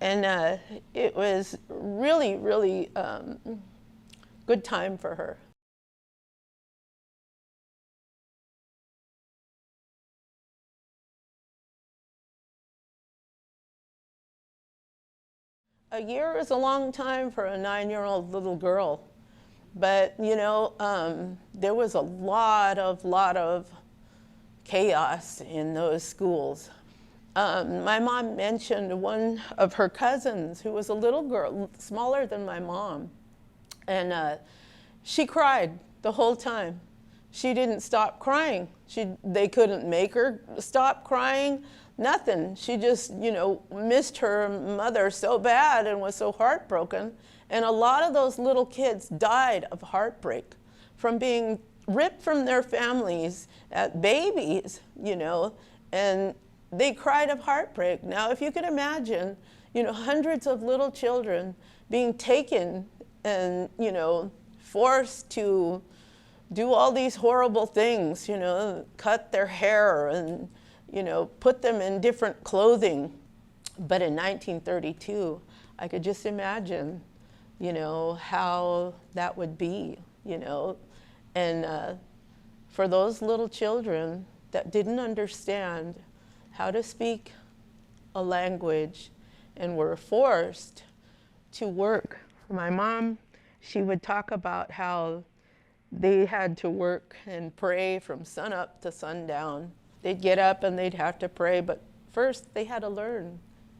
And it was really, really good time for her. A year is a long time for a 9-year-old little girl. But, you know, there was a lot of chaos in those schools. My mom mentioned one of her cousins who was a little girl, smaller than my mom. And she cried the whole time. She didn't stop crying. They couldn't make her stop crying, nothing. She just, you know, missed her mother so bad and was so heartbroken. And a lot of those little kids died of heartbreak from being ripped from their families at babies, you know, and they cried of heartbreak. Now, if you could imagine, you know, hundreds of little children being taken and, you know, forced to do all these horrible things, you know, cut their hair and, you know, put them in different clothing. But in 1932, I could just imagine, you know, how that would be, you know. And for those little children that didn't understand how to speak a language and were forced to work. My mom, she would talk about how they had to work and pray from sunup to sundown. They'd get up and they'd have to pray, but first they had to learn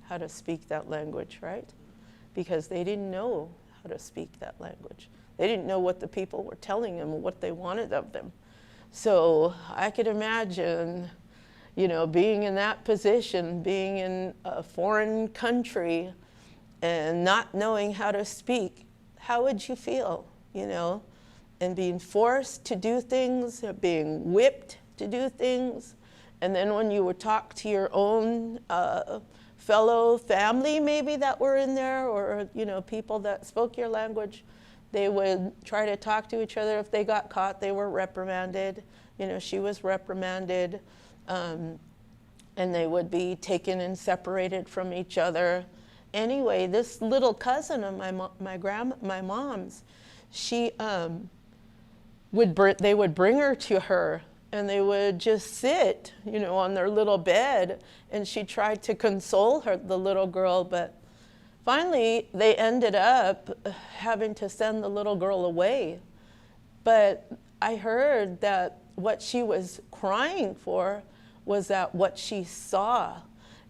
how to speak that language, right? Because they didn't know how to speak that language. They didn't know what the people were telling them, what they wanted of them. So I could imagine, you know, being in that position, being in a foreign country and not knowing how to speak. How would you feel, you know? And being forced to do things, being whipped to do things. And then when you would talk to your own fellow family maybe that were in there, or, you know, people that spoke your language, they would try to talk to each other. If they got caught, they were reprimanded. You know, she was reprimanded. And they would be taken and separated from each other. Anyway, this little cousin of my mom's, she they would bring her to her, and they would just sit, you know, on their little bed, and she tried to console her, the little girl, but finally they ended up having to send the little girl away. But I heard that what she was crying for was that what she saw.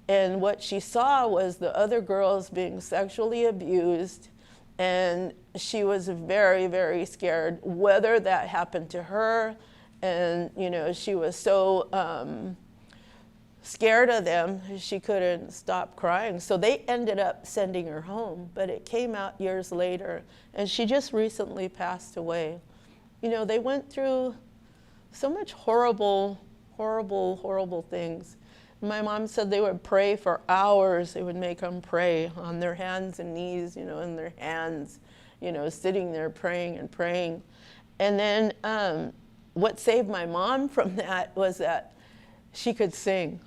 And what she saw was the other girls being sexually abused, and she was very, very scared whether that happened to her. And, you know, she was so scared of them, she couldn't stop crying. So they ended up sending her home, but it came out years later, and she just recently passed away. You know, they went through so much horrible things. My mom said they would pray for hours. They would make them pray on their hands and knees, you know, in their hands, you know, sitting there praying and praying. And then what saved my mom from that was that she could sing.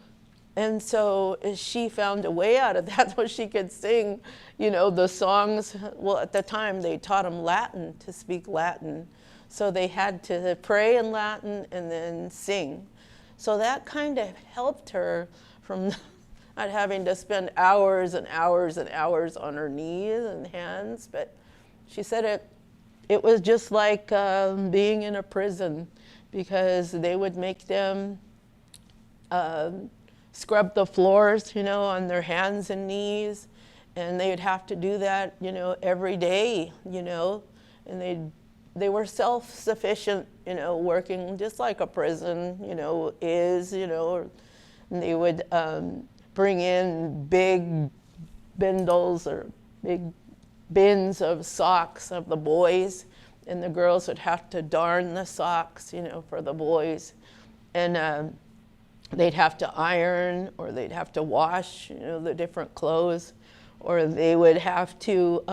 And so she found a way out of that so she could sing, you know, the songs. Well, at the time they taught them Latin, to speak Latin. So they had to pray in Latin and then sing. So that kind of helped her from not having to spend hours and hours and hours on her knees and hands. But she said it was just like being in a prison, because they would make them scrub the floors, you know, on their hands and knees. And they'd have to do that, you know, every day, you know. And they were self-sufficient, you know, working just like a prison, you know, is, you know. And they would bring in big bindles or big bins of socks of the boys, and the girls would have to darn the socks, you know, for the boys. And they'd have to iron, or they'd have to wash, you know, the different clothes, or they would have to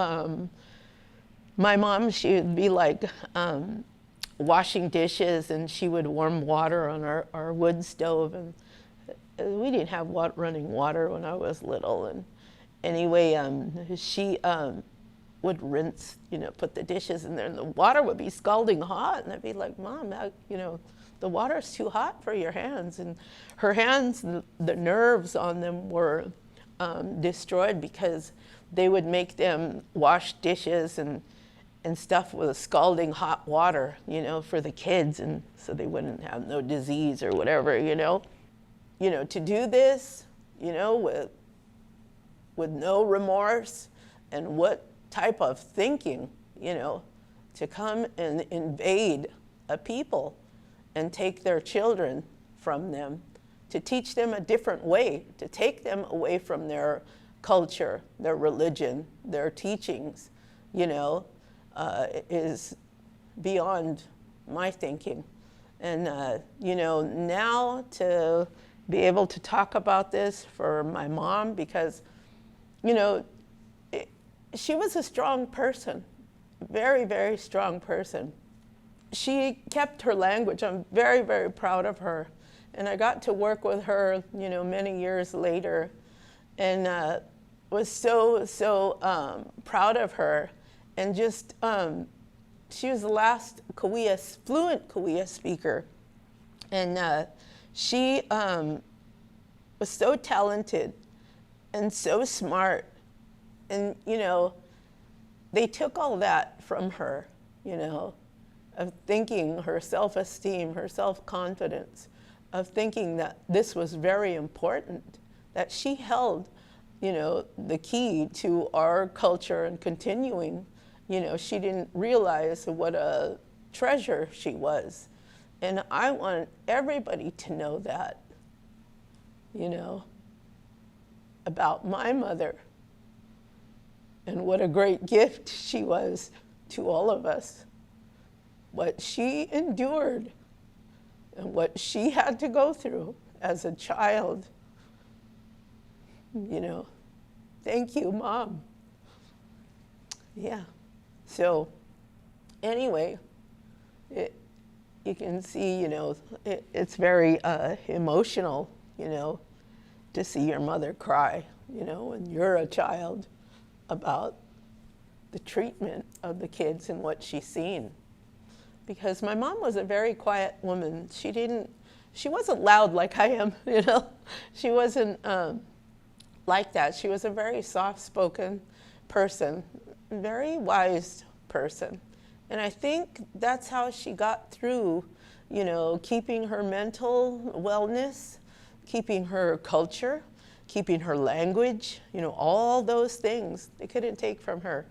my mom, she would be like washing dishes, and she would warm water on our wood stove. And we didn't have running water when I was little. anyway, she would rinse, put the dishes in there, and the water would be scalding hot, and I'd be like, Mom, the water's too hot for your hands. And her hands, the nerves on them were destroyed because they would make them wash dishes and stuff with scalding hot water, for the kids, and so they wouldn't have no disease or whatever, to do this, with no remorse, and what type of thinking, to come and invade a people and take their children from them, to teach them a different way, to take them away from their culture, their religion, their teachings, is beyond my thinking. And, now to be able to talk about this for my mom, because, she was a strong person, very, very strong person. She kept her language. I'm very, very proud of her. And I got to work with her, many years later, and was so proud of her. And just, she was the last fluent Kauai speaker. And she was so talented and so smart. And, they took all that from her, of thinking, her self-esteem, her self-confidence, of thinking that this was very important, that she held, the key to our culture and continuing. She didn't realize what a treasure she was. And I want everybody to know that, about my mother, and what a great gift she was to all of us. What she endured and what she had to go through as a child. Thank you, Mom. Yeah. So anyway, you can see, it's very emotional, to see your mother cry, when you're a child, about the treatment of the kids and what she's seen. Because my mom was a very quiet woman. She wasn't loud like I am, She wasn't like that. She was a very soft-spoken person, very wise person. And I think that's how she got through, keeping her mental wellness, keeping her culture, keeping her language, all those things they couldn't take from her.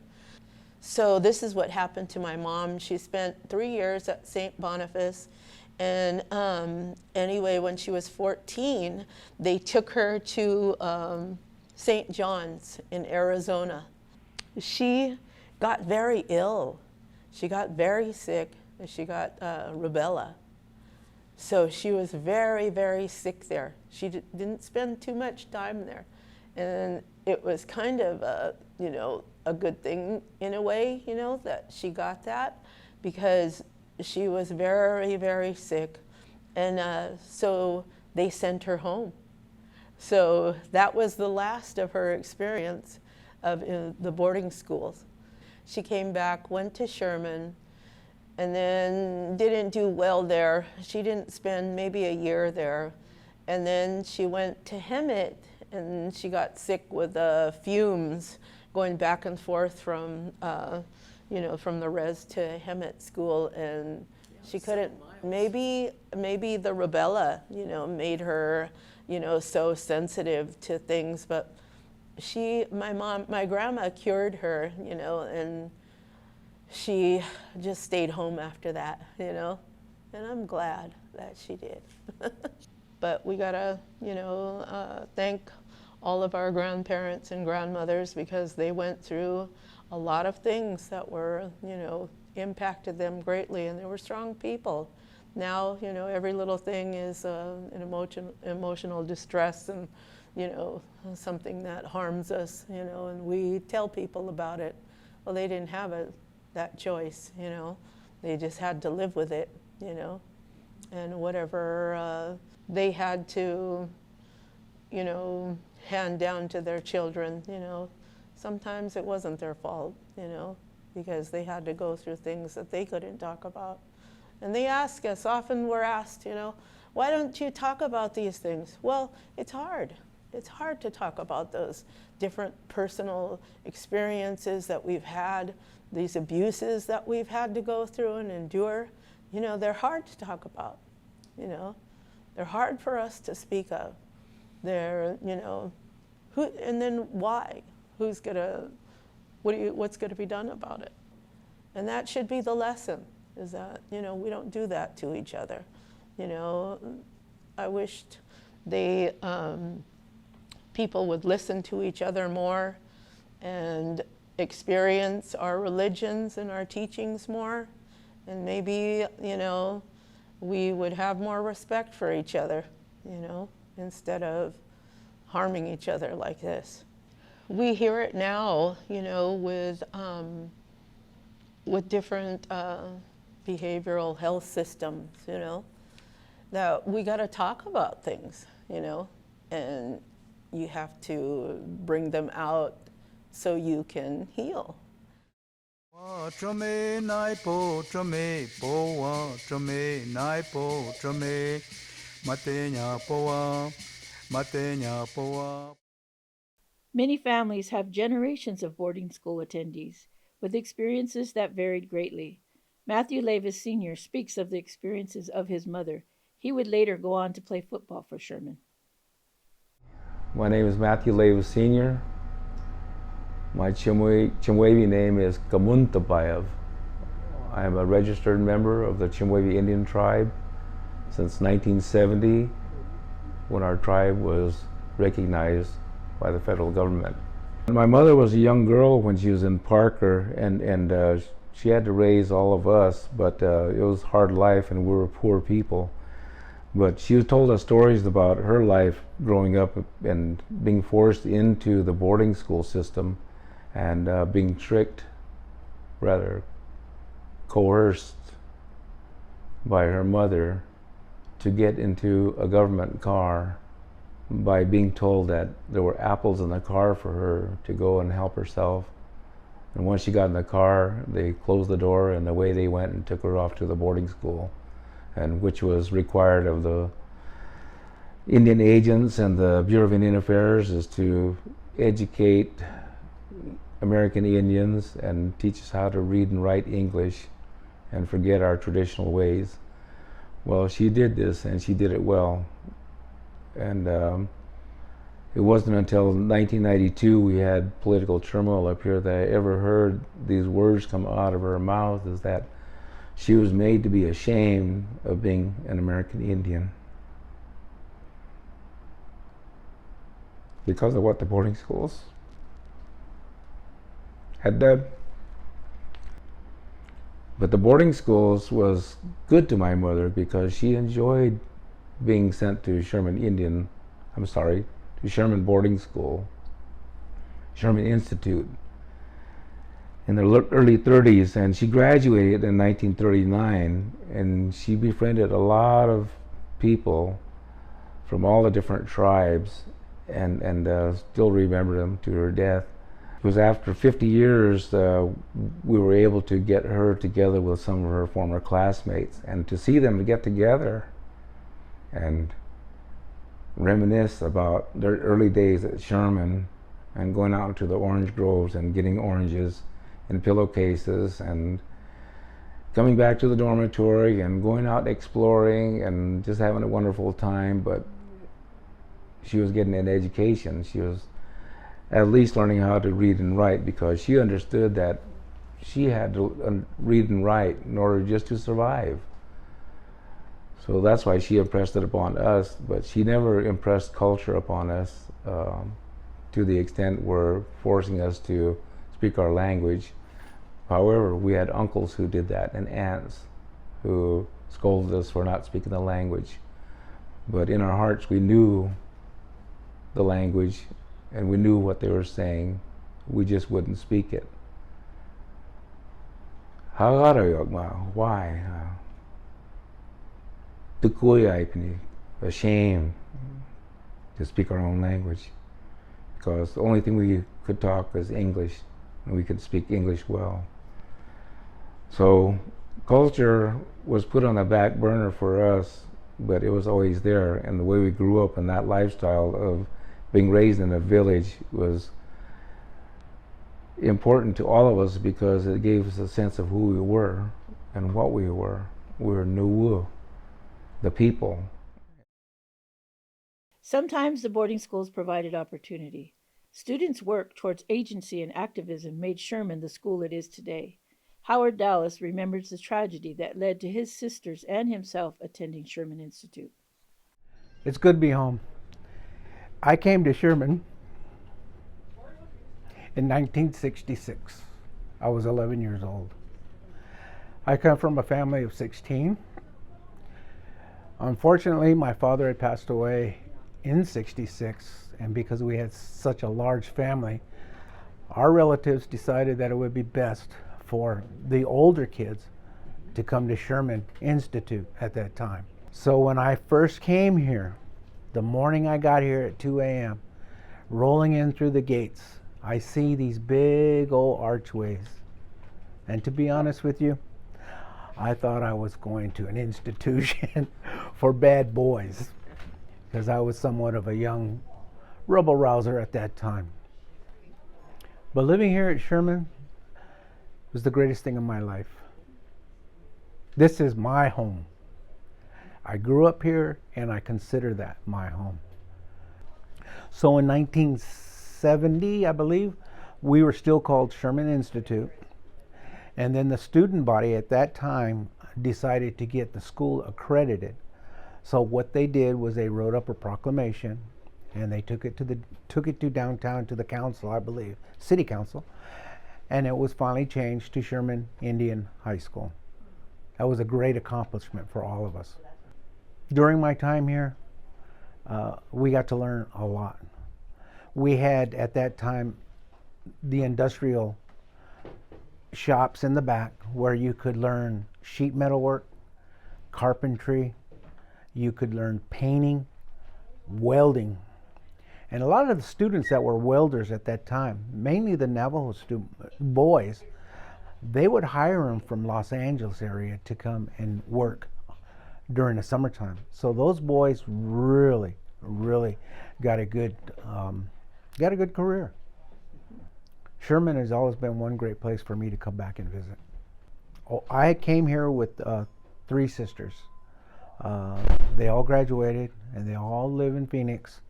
So this is what happened to my mom. She spent 3 years at St. Boniface. And anyway, when she was 14, they took her to St. John's in Arizona. She got very ill. She got very sick. She got rubella. So she was very, very sick there. She didn't spend too much time there. And it was kind of a good thing in a way, that she got that, because she was very, very sick. And so they sent her home. So that was the last of her experience of the boarding schools. She came back, went to Sherman, and then didn't do well there. She didn't spend maybe a year there. And then she went to Hemet, and she got sick with fumes going back and forth from, from the res to Hemet school. And she couldn't, maybe the rubella, made her, so sensitive to things. But my grandma cured her, and she just stayed home after that, and I'm glad that she did. But we gotta, thank all of our grandparents and grandmothers, because they went through a lot of things that were, impacted them greatly, and they were strong people. Now, every little thing is an emotional distress, and, something that harms us, and we tell people about it. Well, they didn't have that choice, They just had to live with it, and whatever they had to, hand down to their children, you know. Sometimes it wasn't their fault, you know, because they had to go through things that they couldn't talk about. And they ask us, often we're asked, you know, why don't you talk about these things? Well, it's hard. It's hard to talk about those different personal experiences that we've had, these abuses that we've had to go through and endure. You know, they're hard to talk about, you know. They're hard for us to speak of. They're, you know, who, and then why? Who's gonna, what's gonna be done about it? And that should be the lesson, is that, you know, we don't do that to each other. You know, I wished they, people would listen to each other more and experience our religions and our teachings more. And maybe, you know, we would have more respect for each other, you know, instead of harming each other like this. We hear it now, you know, with different behavioral health systems, you know, that we got to talk about things, you know, and you have to bring them out so you can heal. Many families have generations of boarding school attendees, with experiences that varied greatly. Matthew Levis Sr. speaks of the experiences of his mother. He would later go on to play football for Sherman. My name is Matthew Levis Sr. My Chimwevi name is Kamuntabayev. I am a registered member of the Chimwevi Indian tribe since 1970, when our tribe was recognized by the federal government. My mother was a young girl when she was in Parker, and she had to raise all of us, but it was hard life and we were poor people. But she told us stories about her life growing up and being forced into the boarding school system and being tricked, rather coerced by her mother to get into a government car by being told that there were apples in the car for her to go and help herself. And once she got in the car, they closed the door and away they went and took her off to the boarding school, and which was required of the Indian agents and the Bureau of Indian Affairs, is to educate American Indians and teach us how to read and write English and forget our traditional ways. Well, she did this, and she did it well. And it wasn't until 1992 we had political turmoil up here that I ever heard these words come out of her mouth, is that she was made to be ashamed of being an American Indian because of what the boarding schools had done. But the boarding schools was good to my mother because she enjoyed being sent to Sherman Boarding School, Sherman Institute, in the early 30s, and she graduated in 1939, and she befriended a lot of people from all the different tribes, and still remember them to her death. It was after 50 years we were able to get her together with some of her former classmates, and to see them get together and reminisce about their early days at Sherman and going out into the orange groves and getting oranges in pillowcases and coming back to the dormitory and going out exploring and just having a wonderful time. But she was getting an education. She was at least learning how to read and write, because she understood that she had to read and write in order just to survive. So that's why she impressed it upon us, but she never impressed culture upon us to the extent we're forcing us to speak our language. However, we had uncles who did that and aunts who scolded us for not speaking the language. But in our hearts, we knew the language and we knew what they were saying. We just wouldn't speak it. Why? Ashamed to speak our own language. because the only thing we could talk is English, and we could speak English well. So culture was put on the back burner for us, but it was always there, and the way we grew up in that lifestyle of being raised in a village was important to all of us because it gave us a sense of who we were and what we were. We were Nuwu, the people. Sometimes the boarding schools provided opportunity. Students' work towards agency and activism made Sherman the school it is today. Howard Dallas remembers the tragedy that led to his sisters and himself attending Sherman Institute. It's good to be home. I came to Sherman in 1966. I was 11 years old. I come from a family of 16. Unfortunately, my father had passed away in 66, and because we had such a large family, our relatives decided that it would be best for the older kids to come to Sherman Institute at that time. So when I first came here, the morning I got here at 2 a.m., rolling in through the gates, I see these big old archways. And to be honest with you, I thought I was going to an institution for bad boys, because I was somewhat of a young rebel rouser at that time. But living here at Sherman was the greatest thing in my life. This is my home. I grew up here, and I consider that my home. So in 1970, I believe, we were still called Sherman Institute. And then the student body at that time decided to get the school accredited. So what they did was they wrote up a proclamation, and they took it to downtown to the council, I believe, city council, and it was finally changed to Sherman Indian High School. That was a great accomplishment for all of us. During my time here, we got to learn a lot. We had, at that time, the industrial shops in the back where you could learn sheet metal work, carpentry, you could learn painting, welding. And a lot of the students that were welders at that time, mainly the Navajo boys, they would hire them from Los Angeles area to come and work during the summertime. So those boys really got a good career. Sherman has always been one great place for me to come back and visit. Oh, I came here with 3 sisters. They all graduated, and they all live in Phoenix,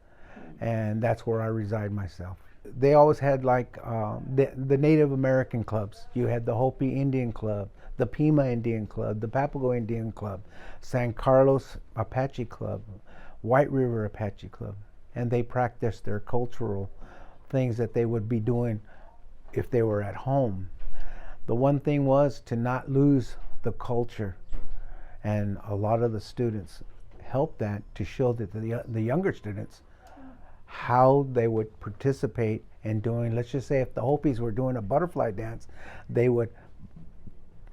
and that's where I reside myself. They always had like the Native American clubs. You had the Hopi Indian Club, the Pima Indian Club, the Papago Indian Club, San Carlos Apache Club, White River Apache Club, and they practiced their cultural things that they would be doing if they were at home. The one thing was to not lose the culture, and a lot of the students helped that to show that the younger students how they would participate in doing, let's just say if the Hopis were doing a butterfly dance, they would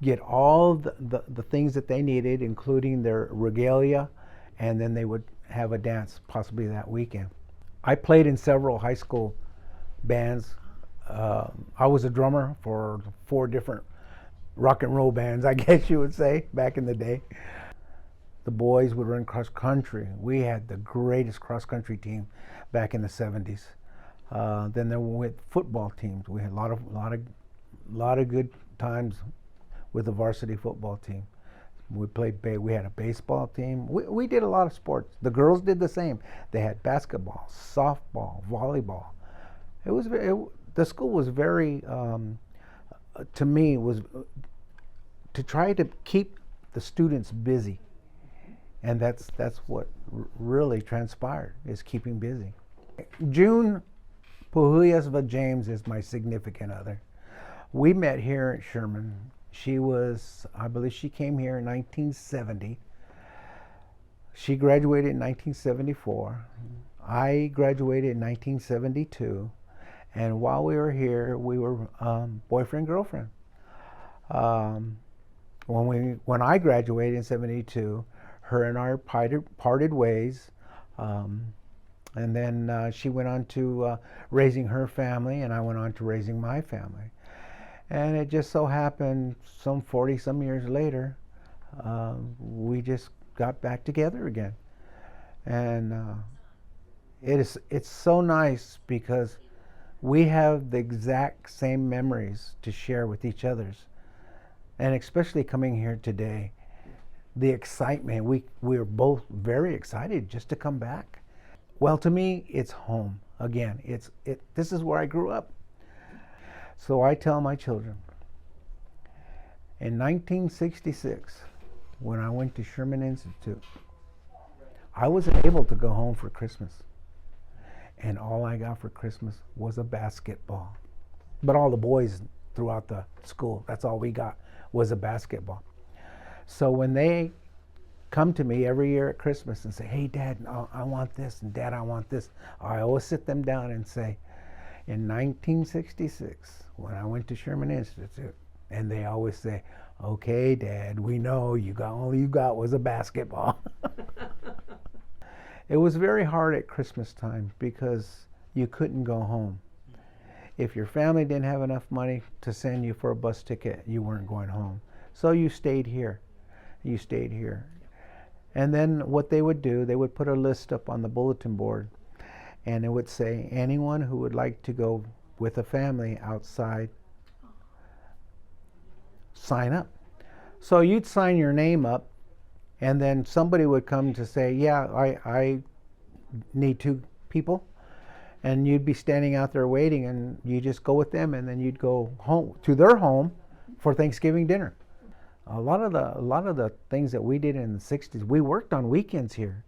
get all the things that they needed, including their regalia, and then they would have a dance possibly that weekend. I played in several high school bands. I was a drummer for 4 different rock and roll bands, I guess you would say, back in the day. The boys would run cross country. We had the greatest cross country team back in the 70s. Then there were football teams. We had a lot of good times with the varsity football team. We had a baseball team. We did a lot of sports. The girls did the same. They had basketball, softball, volleyball. The school was very, to me, was to try to keep the students busy. And that's what really transpired, is keeping busy. June Puhuyasva James is my significant other. We met here at Sherman. I believe she came here in 1970. She graduated in 1974. I graduated in 1972. And while we were here, we were boyfriend, girlfriend. When I graduated in 72, her and I parted ways. And then she went on to raising her family, and I went on to raising my family. And it just so happened some 40 some years later, we just got back together again. And it's so nice because we have the exact same memories to share with each others. And especially coming here today, the excitement, we are both very excited just to come back. Well, to me, it's home. Again, this is where I grew up. So I tell my children, in 1966, when I went to Sherman Institute, I wasn't able to go home for Christmas. And all I got for Christmas was a basketball. But all the boys throughout the school, that's all we got, was a basketball. So when they come to me every year at Christmas and say, hey, Dad, I want this, and Dad, I want this, I always sit them down and say, in 1966, when I went to Sherman Institute, and they always say, okay, Dad, we know all you got was a basketball. It was very hard at Christmas time because you couldn't go home. If your family didn't have enough money to send you for a bus ticket, you weren't going home. So you stayed here. You stayed here. And then what they would do, they would put a list up on the bulletin board, and it would say, anyone who would like to go with a family outside, sign up. So you'd sign your name up, and then somebody would come to say, yeah, I need 2 people. And you'd be standing out there waiting, and you just go with them, and then you'd go home to their home for Thanksgiving dinner. A lot of the things that we did in the 60s, we worked on weekends here.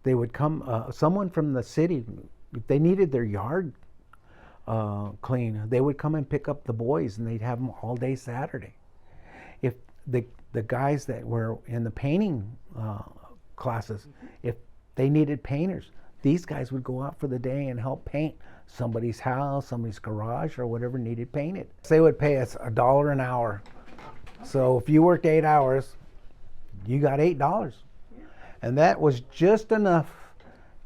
They would come, someone from the city, if they needed their yard clean, they would come and pick up the boys, and they'd have them all day Saturday. If the guys that were in the painting classes, if they needed painters, these guys would go out for the day and help paint somebody's house, somebody's garage, or whatever needed painted. They would pay us $1 an hour. So if you worked 8 hours, you got $8. And that was just enough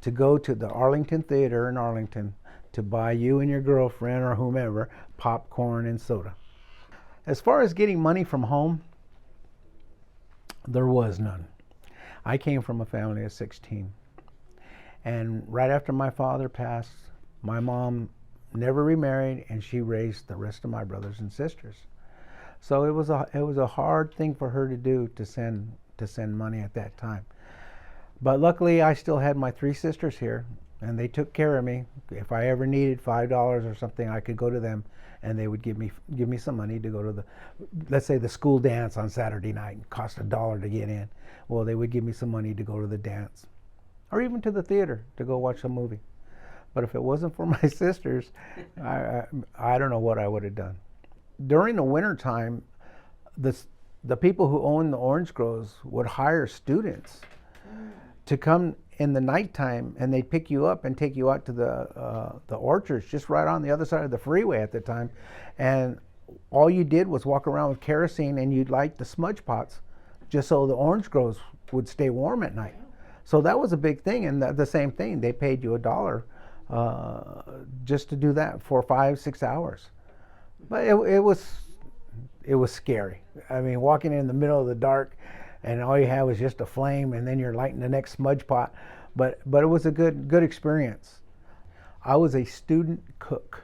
to go to the Arlington Theater in Arlington to buy you and your girlfriend or whomever popcorn and soda. As far as getting money from home, there was none. I came from a family of 16. And right after my father passed, my mom never remarried, and she raised the rest of my brothers and sisters. So it was a hard thing for her to do, to send money at that time. But luckily, I still had my 3 sisters here, and they took care of me. If I ever needed $5 or something, I could go to them, and they would give me some money to go to the, let's say, the school dance on Saturday night. It cost $1 to get in. Well, they would give me some money to go to the dance, or even to the theater to go watch a movie. But if it wasn't for my sisters, I don't know what I would have done. During the winter time, the people who owned the orange groves would hire students to come in the nighttime, and they'd pick you up and take you out to the orchards just right on the other side of the freeway at the time. And all you did was walk around with kerosene, and you'd light the smudge pots just so the orange groves would stay warm at night. So that was a big thing. And the same thing, they paid you $1 just to do that for 5-6 hours. But it was scary. I mean, walking in the middle of the dark, and all you had was just a flame, and then you're lighting the next smudge pot. But it was a good experience. I was a student cook.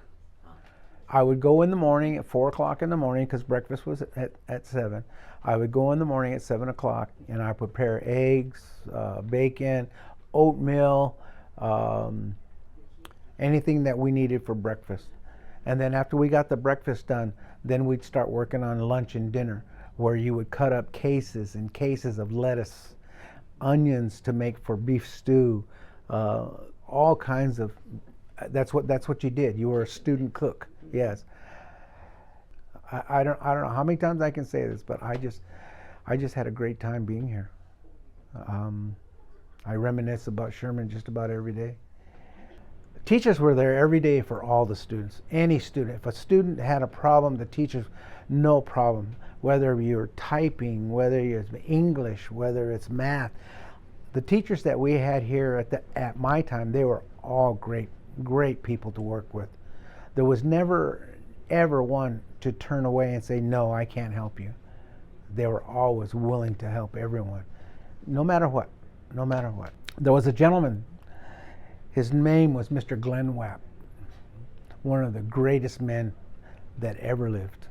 I would go in the morning at 4 o'clock in the morning, because breakfast was at 7. I would go in the morning at 7 o'clock, and I prepare eggs, bacon, oatmeal, anything that we needed for breakfast. And then after we got the breakfast done, then we'd start working on lunch and dinner, where you would cut up cases and cases of lettuce, onions to make for beef stew, all kinds of, that's what you did. You were a student cook, yes. I don't know how many times I can say this, but I just had a great time being here. I reminisce about Sherman just about every day. Teachers were there every day for all the students, any student. If a student had a problem, the teachers, no problem. Whether you're typing, whether it's English, whether it's math, The teachers that we had here at my time, they were all great people to work with. There was never ever one to turn away and say, no, I can't help you. They were always willing to help everyone, no matter what. There was a gentleman, his name was Mr. Glenn Wapp, one of the greatest men that ever lived.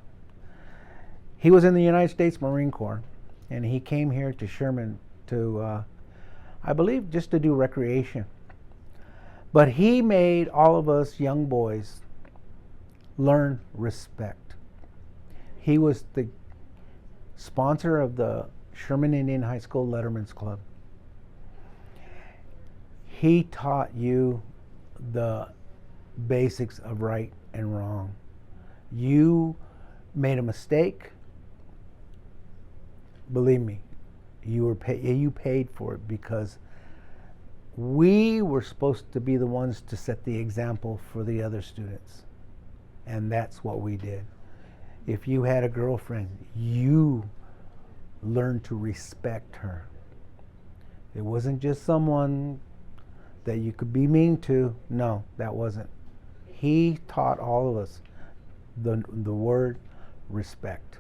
He was in the United States Marine Corps, and he came here to Sherman to, I believe, just to do recreation. But he made all of us young boys learn respect. He was the sponsor of the Sherman Indian High School Letterman's Club. He taught you the basics of right and wrong. You made a mistake, believe me, you paid for it, because we were supposed to be the ones to set the example for the other students. And that's what we did. If you had a girlfriend, you learned to respect her. It wasn't just someone that you could be mean to. No, that wasn't. He taught all of us the word respect.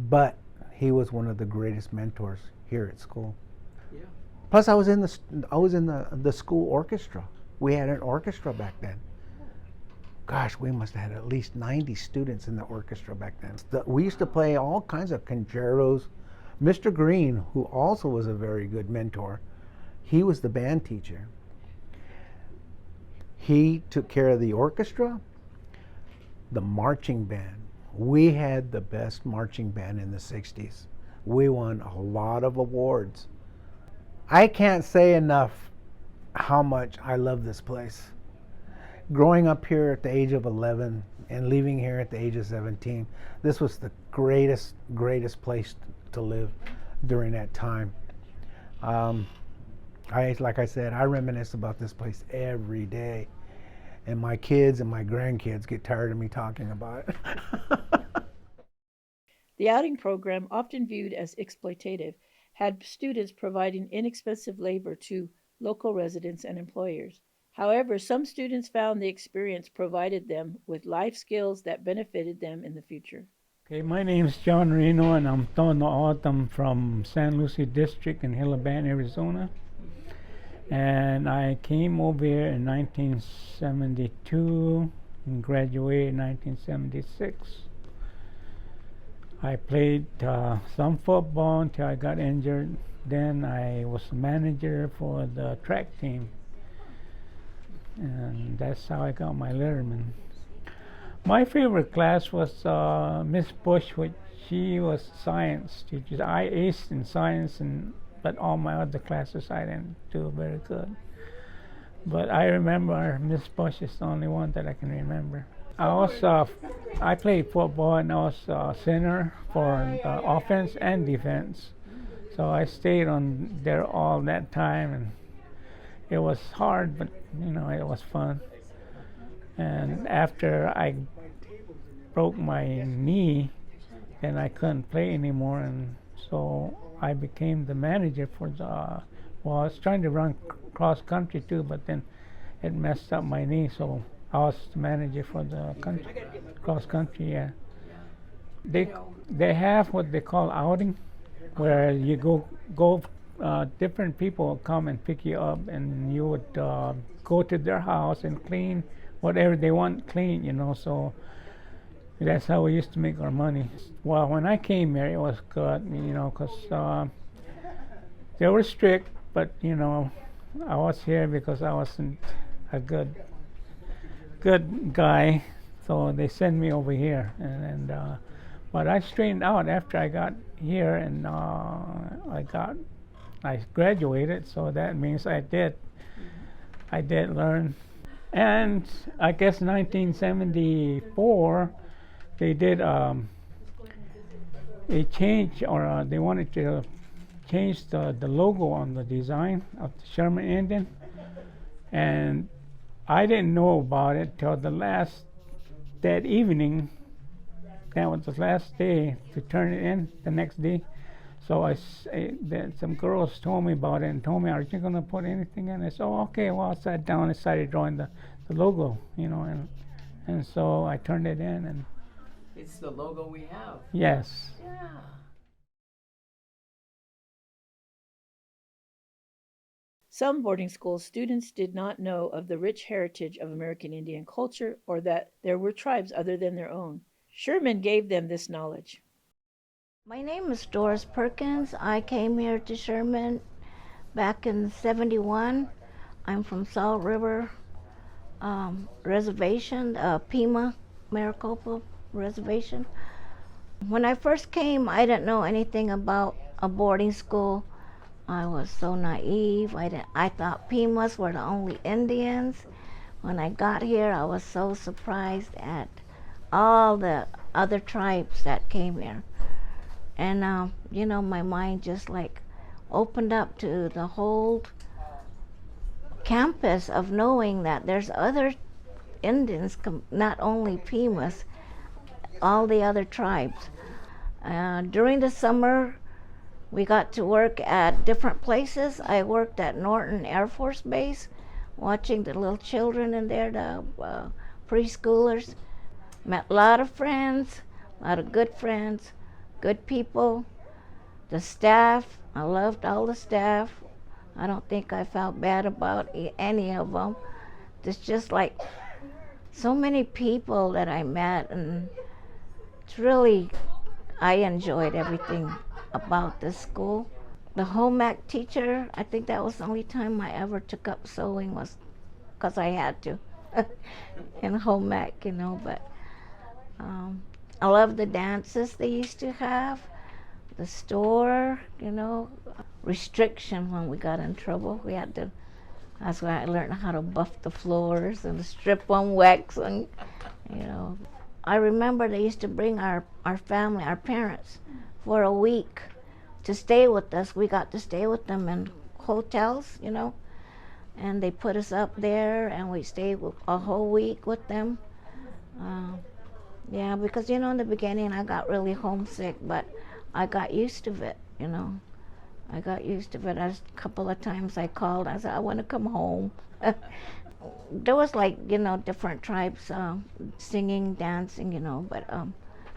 But he was one of the greatest mentors here at school. Yeah. Plus, I was in the school orchestra. We had an orchestra back then. Gosh, we must have had at least 90 students in the orchestra back then. We used to play all kinds of concertos. Mr. Green, who also was a very good mentor, he was the band teacher. He took care of the orchestra, the marching band. We had the best marching band in the 60s. We won a lot of awards. I can't say enough how much I love this place. Growing up here at the age of 11 and leaving here at the age of 17, this was the greatest place to live during that time. Like I said, I reminisce about this place every day. And my kids and my grandkids get tired of me talking about it. The outing program, often viewed as exploitative, had students providing inexpensive labor to local residents and employers. However, some students found the experience provided them with life skills that benefited them in the future. Okay, my name is John Reno, and I'm Tono Autumn from San Lucie District in Hilaban, Arizona. And I came over here in 1972 and graduated in 1976. I played some football until I got injured. Then I was manager for the track team. And that's how I got my letterman. My favorite class was Miss Bush, which she was science teacher. I aced in science, but all my other classes I didn't do very good. But I remember Miss Bush is the only one that I can remember. I played football, and I was center for offense and defense. So I stayed on there all that time, and it was hard, but it was fun. And after I broke my knee, then I couldn't play anymore, and so I became the manager for I was trying to run cross country too, but then it messed up my knee, so I was the manager for the cross country. Yeah. They have what they call outing, where you go. Different people come and pick you up, and you would go to their house and clean whatever they want clean, so that's how we used to make our money. Well, when I came here, it was good, because they were strict, but I was here because I wasn't a good guy, so they sent me over here, and but I straightened out after I got here, and I graduated, so that means I did learn. And I guess 1974, they did a change, or they wanted to change the logo on the design of the Sherman Indian. And I didn't know about it till that evening. That was the last day to turn it in, the next day. So then some girls told me about it and told me, "Are you going to put anything in?" I said, "Oh, okay." Well, I sat down and started drawing the logo, and so I turned it in, and It's the logo we have. yes. Yeah. Some boarding school students did not know of the rich heritage of American Indian culture or that there were tribes other than their own. Sherman gave them this knowledge. My name is Doris Perkins. I came here to Sherman back in '71. I'm from Salt River Reservation, Pima, Maricopa Reservation. When I first came, I didn't know anything about a boarding school. I was so naive. I thought Pimas were the only Indians. When I got here, I was so surprised at all the other tribes that came here. And my mind just like opened up to the whole campus of knowing that there's other Indians, not only Pimas, all the other tribes. During the summer, we got to work at different places. I worked at Norton Air Force Base, watching the little children in there, the preschoolers. Met a lot of friends, a lot of good friends, good people. The staff, I loved all the staff. I don't think I felt bad about any of them. It's just like so many people that I met, and it's really, I enjoyed everything about this school. The home ec teacher, I think that was the only time I ever took up sewing, was because I had to in home ec, but I love the dances they used to have, the store, restriction when we got in trouble. That's why I learned how to buff the floors and strip on wax, and I remember they used to bring our family, our parents, for a week to stay with us. We got to stay with them in hotels, and they put us up there, and we stayed a whole week with them. Yeah, because in the beginning I got really homesick, but I got used to it, I got used to it. A couple of times I called, I said, I want to come home. There was different tribes singing, dancing, but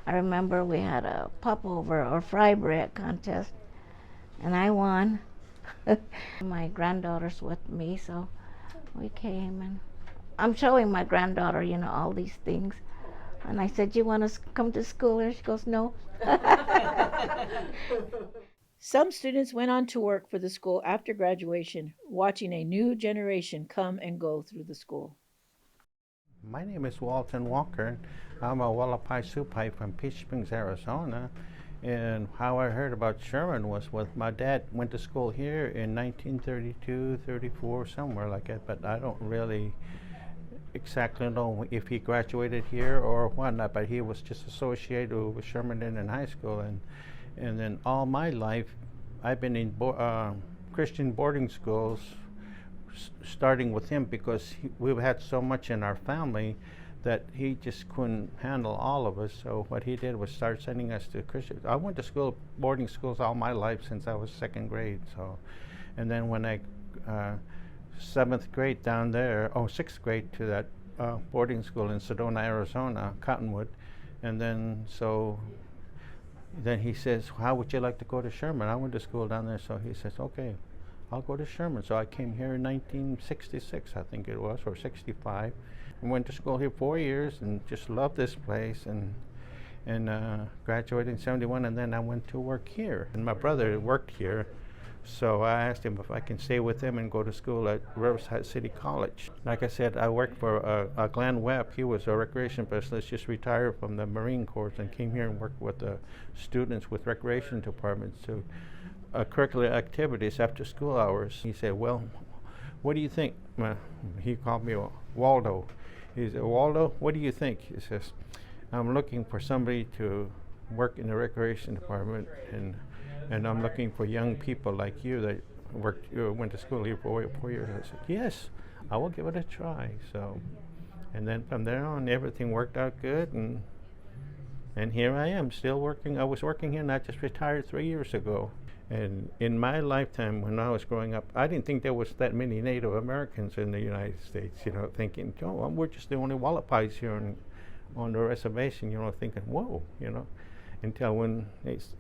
I remember we had a popover or fry bread contest, and I won. My granddaughter's with me, so we came, and I'm showing my granddaughter, all these things. And I said, "You want to come to school?" And she goes, "No." Some students went on to work for the school after graduation, watching a new generation come and go through the school. My name is Walton Walker. I'm a Wallapai Supai from Peach Springs, Arizona. And how I heard about Sherman was with my dad went to school here in 1932, 34, somewhere like that, but I don't really exactly know if he graduated here or whatnot, but he was just associated with Sherman Indian High School. And then all my life, I've been in Christian boarding schools, starting with him because we've had so much in our family that he just couldn't handle all of us. So what he did was start sending us to Christian. I went to boarding schools all my life since I was second grade. So, and then when I seventh grade down there, sixth grade to that boarding school in Sedona, Arizona, Cottonwood, and then he says, "How would you like to go to Sherman?" I went to school down there, so he says, "Okay, I'll go to Sherman." So I came here in 1966, I think it was, or 65. I went to school here 4 years and just loved this place, and graduated in 71, and then I went to work here. And my brother worked here, so I asked him if I can stay with him and go to school at Riverside City College. Like I said, I worked for Glenn Webb. He was a recreation specialist, just retired from the Marine Corps, and came here and worked with the students with recreation departments to curricular activities after school hours. He said, "Well, what do you think?" He called me Waldo. He said, "Waldo, what do you think?" He says, "I'm looking for somebody to work in the recreation department, and I'm looking for young people like you that went to school here for 4 years." I said, "Yes, I will give it a try." So, and then from there on, everything worked out good, and And here I am, still working. I was working here, and I just retired 3 years ago. And in my lifetime, when I was growing up, I didn't think there was that many Native Americans in the United States, you know, thinking, oh, well, we're just the only Wallapies here on the reservation, you know, thinking, whoa, you know, until when,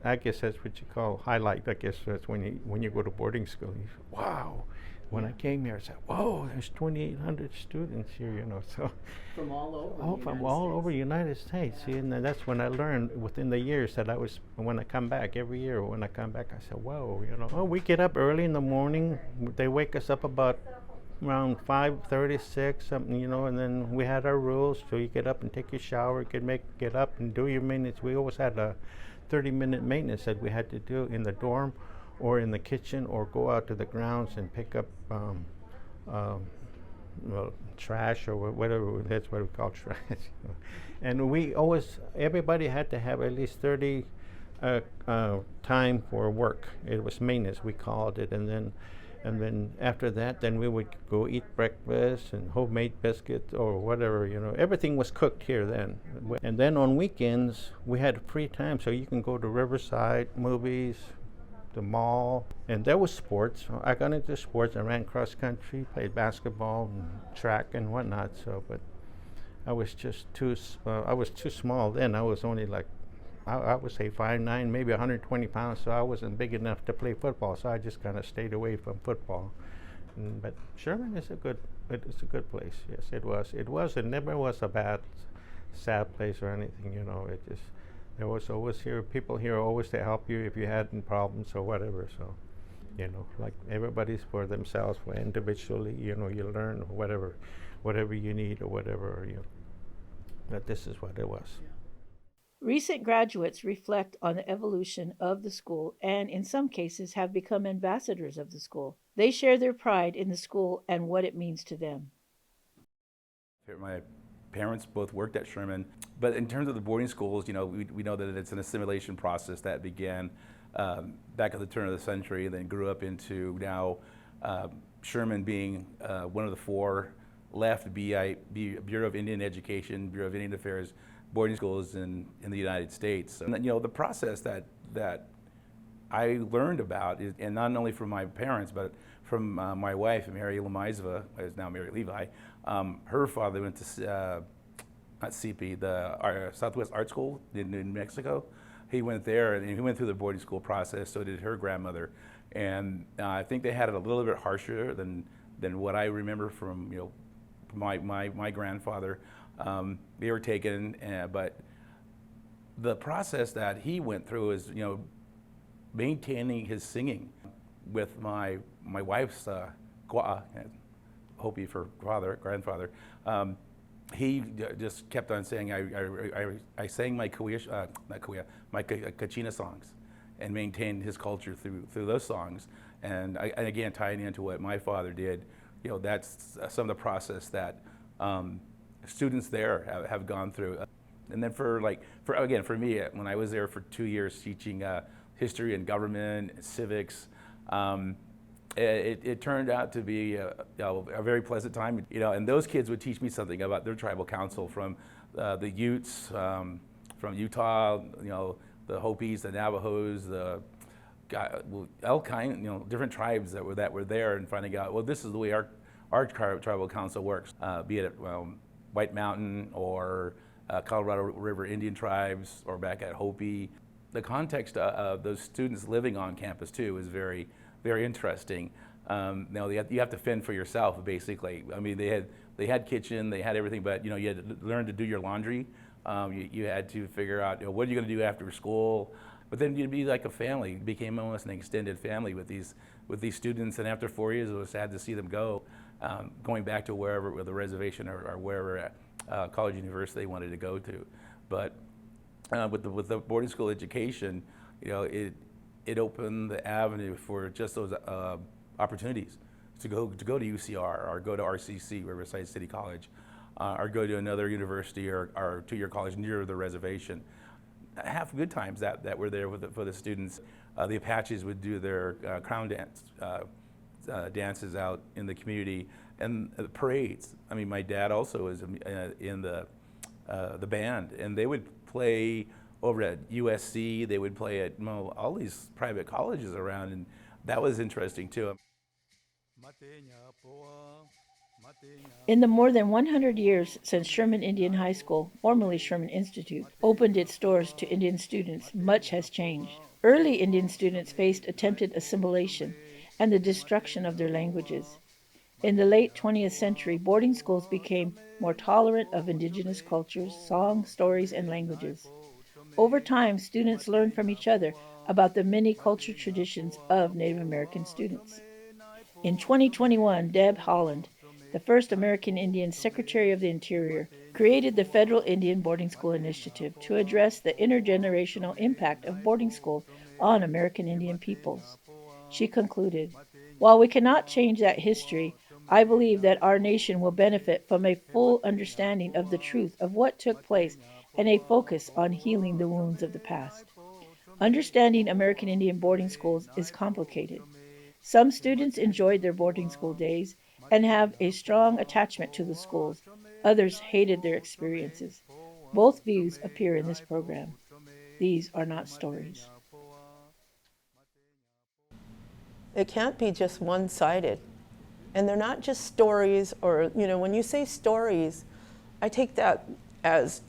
I guess that's what you call highlight, I guess that's when you go to boarding school, you say, wow. When I came here, I said, whoa, there's 2,800 students here, you know, so. From all over. Oh, from all over the United States. See, and that's when I learned within the years that when I come back, every year when I come back, I said, whoa, you know. Oh, we get up early in the morning. They wake us up about around 5:36, something, you know, and then we had our rules. So you get up and take your shower, get up and do your maintenance. We always had a 30-minute maintenance that we had to do in the dorm or in the kitchen, or go out to the grounds and pick up well, trash or whatever, that's what we call trash. And everybody had to have at least 30 time for work. It was maintenance, we called it, and then after that, then we would go eat breakfast and homemade biscuits or whatever, you know. Everything was cooked here then. And then on weekends, we had free time, so you can go to Riverside, movies, the mall, and there was sports. I got into sports. I ran cross country, played basketball and track and whatnot. So, but I was just too small then. I was only like, I would say 5'9", maybe 120 pounds. So I wasn't big enough to play football. So I just kind of stayed away from football. But Sherman is a good place. Yes, it was. It never was a bad, sad place or anything. You know, it just. There was always people here always to help you if you had any problems or whatever. So, you know, like everybody's for themselves, for individually, you know, you learn whatever you need or whatever, you know. But this is what it was. Recent graduates reflect on the evolution of the school and, in some cases, have become ambassadors of the school. They share their pride in the school and what it means to them. My parents both worked at Sherman, but in terms of the boarding schools, you know, we know that it's an assimilation process that began back at the turn of the century, then grew up into now Sherman being one of the 4 left Bureau of Indian Education, Bureau of Indian Affairs boarding schools in the United States. And, you know, the process that I learned about, and not only from my parents, but from my wife, Mary Lamaizva, is now Mary Levi. Her father went to not CP, the Southwest Art School in New Mexico. He went there, and he went through the boarding school process. So did her grandmother, and I think they had it a little bit harsher than what I remember from, you know, my grandfather. They were taken, but the process that he went through is, you know, maintaining his singing with my wife's Hopi for grandfather. He just kept on saying, I sang my my Kachina songs, and maintained his culture through those songs. And again, tying into what my father did, you know, that's some of the process that students there have gone through. And then for me, when I was there for 2 years teaching history and government, civics, it turned out to be a very pleasant time, you know. And those kids would teach me something about their tribal council, from the Utes, from Utah, you know, the Hopis, the Navajos, all kind, you know, different tribes that were there, and finding out, well, this is the way our tribal council works, be it White Mountain or Colorado River Indian tribes, or back at Hopi. The context of those students living on campus too is very, very interesting. Now you have to fend for yourself, basically. I mean, they had kitchen, they had everything, but, you know, you had to learn to do your laundry. You had to figure out, you know, what are you going to do after school. But then you'd be like a family. It became almost an extended family with these students. And after 4 years, it was sad to see them go, going back to wherever, the reservation or wherever college, university they wanted to go to. But with the boarding school education, you know, it opened the avenue for just those opportunities to go to UCR, or go to RCC, Riverside City College, or go to another university or two-year college near the reservation. Have good times that were there for the students. The Apaches would do their crown dance dances out in the community, and the parades. I mean, my dad also was in the band, and they would play over at USC. They would play at all these private colleges around, and that was interesting too. In the more than 100 years since Sherman Indian High School, formerly Sherman Institute, opened its doors to Indian students, much has changed. Early Indian students faced attempted assimilation and the destruction of their languages. In the late 20th century, boarding schools became more tolerant of indigenous cultures, songs, stories, and languages. Over time, students learned from each other about the many cultural traditions of Native American students. In 2021, Deb Haaland, the first American Indian Secretary of the Interior, created the Federal Indian Boarding School Initiative to address the intergenerational impact of boarding schools on American Indian peoples. She concluded, "While we cannot change that history, I believe that our nation will benefit from a full understanding of the truth of what took place and a focus on healing the wounds of the past." Understanding American Indian boarding schools is complicated. Some students enjoyed their boarding school days and have a strong attachment to the schools. Others hated their experiences. Both views appear in this program. These are not stories. It can't be just one-sided. And they're not just stories, or, when you say stories, I take that as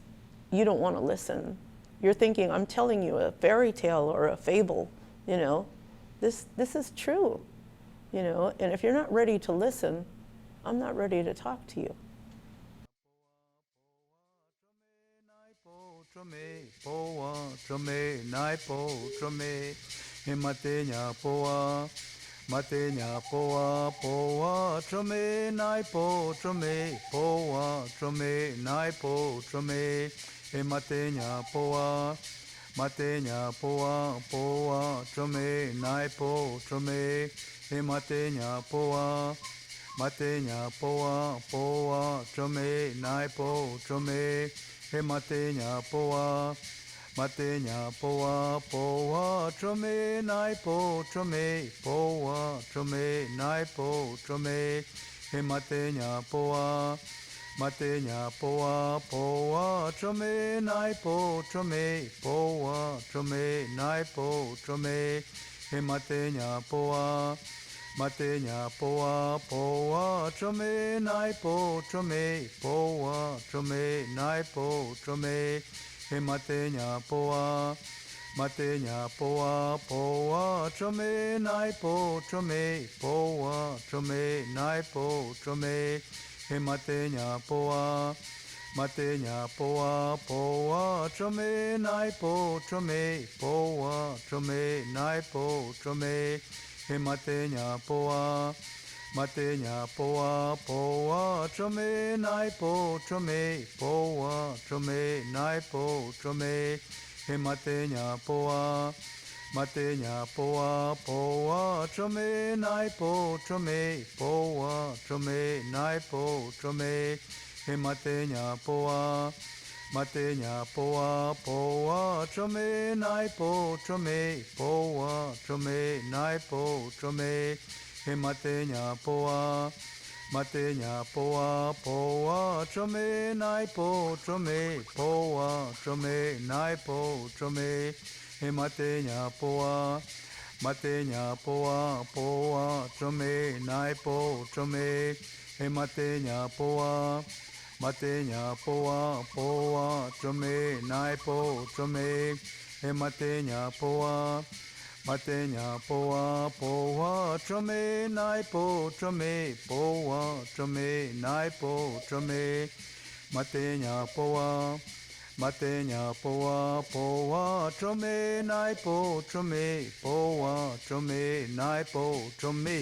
you don't want to listen. You're thinking, I'm telling you a fairy tale or a fable, This is true, and if you're not ready to listen, I'm not ready to talk to you. Matenya poa poa trome nai po trome poa trome nai po trome e matenya poa poa trome nai po trome e matenya poa poa trome nai po trome e matenya poa poa trome nai po trome poa trome nai po trome he matenya poa poa trome nai po trome poa trome nai po trome he matenya poa poa trome nai po trome poa trome nai po trome he matenya poa poa trome nai po trome poa trome nai po trome he matenya poa poa trome nai po trome poa trome nai po trome he matenya poa poa trome nai po trome poa trome nai po trome he matenya poa poa trome nai po trome poa trome nai po trome he matenya poa poa trome nai po trome poa trome nai po trome he matenya poa poa trome nai po trome poa trome nai po trome he matenya poa poa trome nai po trome he matenya poa poa trome nai po trome he matenya poa poa trome nai po trome poa trome nai po trome matenya poa poa trome nai po trome poa trome nai po trome